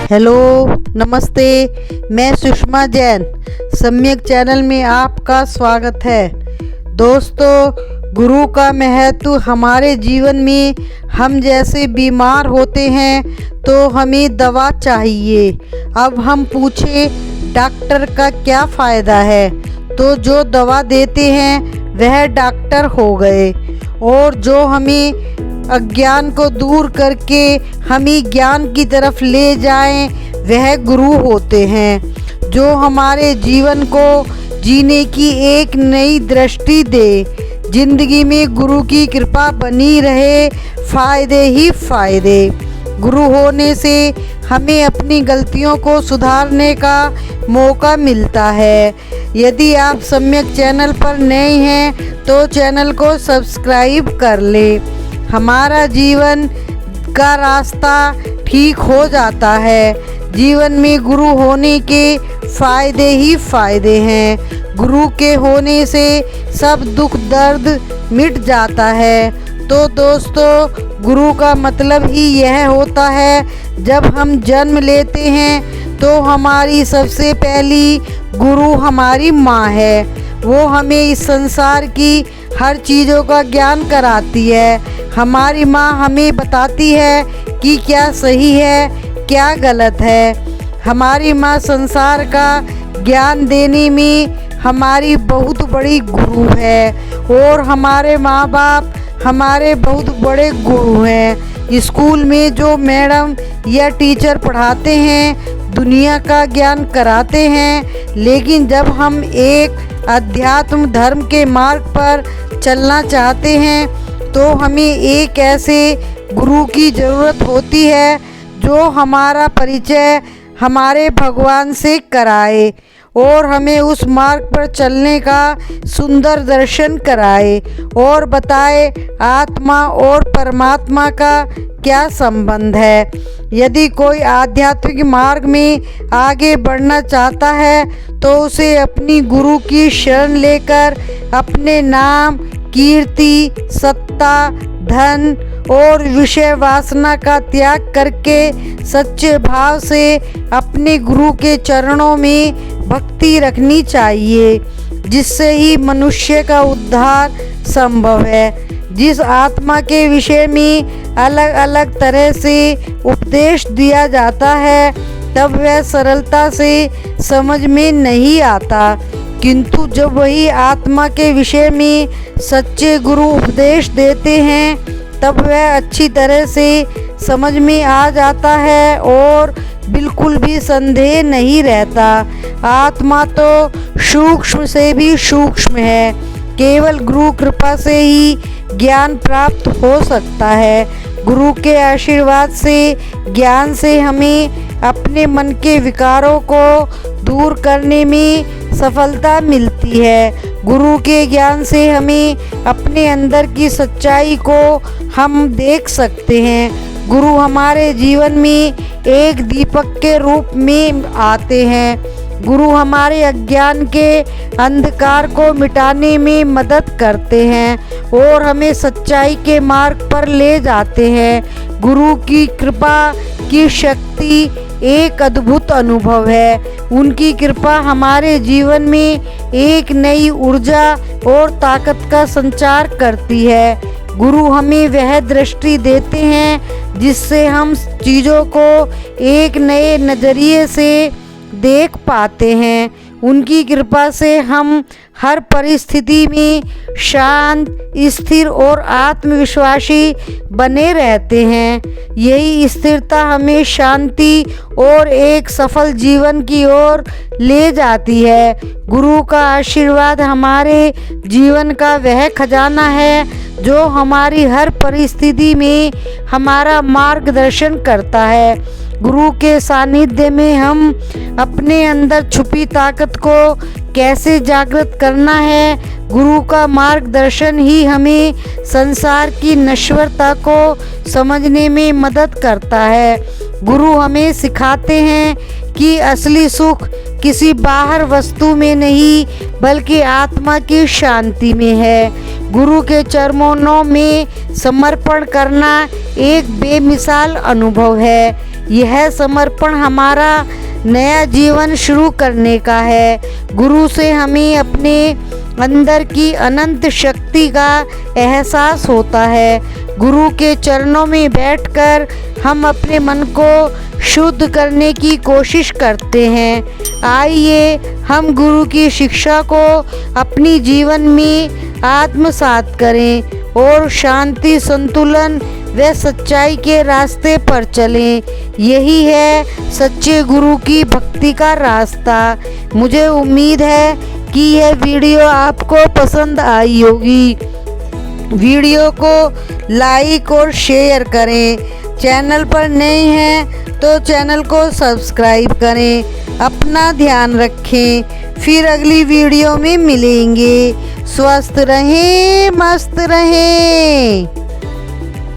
Hello, नमस्ते। मैं सुषमा जैन सम्यक चैनल में आपका स्वागत है। दोस्तों, गुरु का महत्व हमारे जीवन में हम जैसे बीमार होते हैं तो हमें दवा चाहिए। अब हम पूछें डॉक्टर का क्या फ़ायदा है, तो जो दवा देते हैं वह डॉक्टर हो गए, और जो हमें अज्ञान को दूर करके हमें ज्ञान की तरफ ले जाएं वह गुरु होते हैं। जो हमारे जीवन को जीने की एक नई दृष्टि दे। जिंदगी में गुरु की कृपा बनी रहे, फ़ायदे ही फ़ायदे। गुरु होने से हमें अपनी गलतियों को सुधारने का मौका मिलता है। यदि आप सम्यक चैनल पर नए हैं तो चैनल को सब्सक्राइब कर लें। हमारा जीवन का रास्ता ठीक हो जाता है। जीवन में गुरु होने के फ़ायदे ही फ़ायदे हैं। गुरु के होने से सब दुख दर्द मिट जाता है। तो दोस्तों, गुरु का मतलब ही यह होता है, जब हम जन्म लेते हैं तो हमारी सबसे पहली गुरु हमारी माँ है। वो हमें इस संसार की हर चीज़ों का ज्ञान कराती है। हमारी माँ हमें बताती है कि क्या सही है, क्या गलत है। हमारी माँ संसार का ज्ञान देने में हमारी बहुत बड़ी गुरु है, और हमारे माँ बाप हमारे बहुत बड़े गुरु हैं। स्कूल में जो मैडम या टीचर पढ़ाते हैं, दुनिया का ज्ञान कराते हैं, लेकिन जब हम एक अध्यात्म धर्म के मार्ग पर चलना चाहते हैं तो हमें एक ऐसे गुरु की ज़रूरत होती है जो हमारा परिचय हमारे भगवान से कराए और हमें उस मार्ग पर चलने का सुंदर दर्शन कराए और बताए आत्मा और परमात्मा का क्या संबंध है। यदि कोई आध्यात्मिक मार्ग में आगे बढ़ना चाहता है तो उसे अपनी गुरु की शरण लेकर अपने नाम, कीर्ति, सत्ता, धन और विषय वासना का त्याग करके सच्चे भाव से अपने गुरु के चरणों में भक्ति रखनी चाहिए, जिससे ही मनुष्य का उद्धार संभव है। जिस आत्मा के विषय में अलग अलग तरह से उपदेश दिया जाता है, तब वह सरलता से समझ में नहीं आता, किंतु जब वही आत्मा के विषय में सच्चे गुरु उपदेश देते हैं तब वह अच्छी तरह से समझ में आ जाता है और बिल्कुल भी संदेह नहीं रहता। आत्मा तो सूक्ष्म से भी सूक्ष्म है। केवल गुरु कृपा से ही ज्ञान प्राप्त हो सकता है। गुरु के आशीर्वाद से, ज्ञान से हमें अपने मन के विकारों को दूर करने में सफलता मिलती है। गुरु के ज्ञान से हमें अपने अंदर की सच्चाई को हम देख सकते हैं। गुरु हमारे जीवन में एक दीपक के रूप में आते हैं। गुरु हमारे अज्ञान के अंधकार को मिटाने में मदद करते हैं और हमें सच्चाई के मार्ग पर ले जाते हैं। गुरु की कृपा की शक्ति एक अद्भुत अनुभव है। उनकी कृपा हमारे जीवन में एक नई ऊर्जा और ताकत का संचार करती है। गुरु हमें वह दृष्टि देते हैं जिससे हम चीज़ों को एक नए नज़रिए से देख पाते हैं। उनकी कृपा से हम हर परिस्थिति में शांत, स्थिर और आत्मविश्वासी बने रहते हैं। यही स्थिरता हमें शांति और एक सफल जीवन की ओर ले जाती है। गुरु का आशीर्वाद हमारे जीवन का वह खजाना है जो हमारी हर परिस्थिति में हमारा मार्गदर्शन करता है। गुरु के सानिध्य में हम अपने अंदर छुपी ताकत को कैसे जागृत करना है, गुरु का मार्गदर्शन ही हमें संसार की नश्वरता को समझने में मदद करता है। गुरु हमें सिखाते हैं कि असली सुख किसी बाहर वस्तु में नहीं बल्कि आत्मा की शांति में है। गुरु के चरणों में समर्पण करना एक बेमिसाल अनुभव है। यह समर्पण हमारा नया जीवन शुरू करने का है। गुरु से हमें अपने अंदर की अनंत शक्ति का एहसास होता है। गुरु के चरणों में बैठकर हम अपने मन को शुद्ध करने की कोशिश करते हैं। आइए हम गुरु की शिक्षा को अपनी जीवन में आत्मसात करें और शांति, संतुलन व सच्चाई के रास्ते पर चलें। यही है सच्चे गुरु की भक्ति का रास्ता। मुझे उम्मीद है कि यह वीडियो आपको पसंद आई होगी। वीडियो को लाइक और शेयर करें। चैनल पर नए हैं तो चैनल को सब्सक्राइब करें। अपना ध्यान रखें। फिर अगली वीडियो में मिलेंगे। स्वस्थ रहें, मस्त रहें।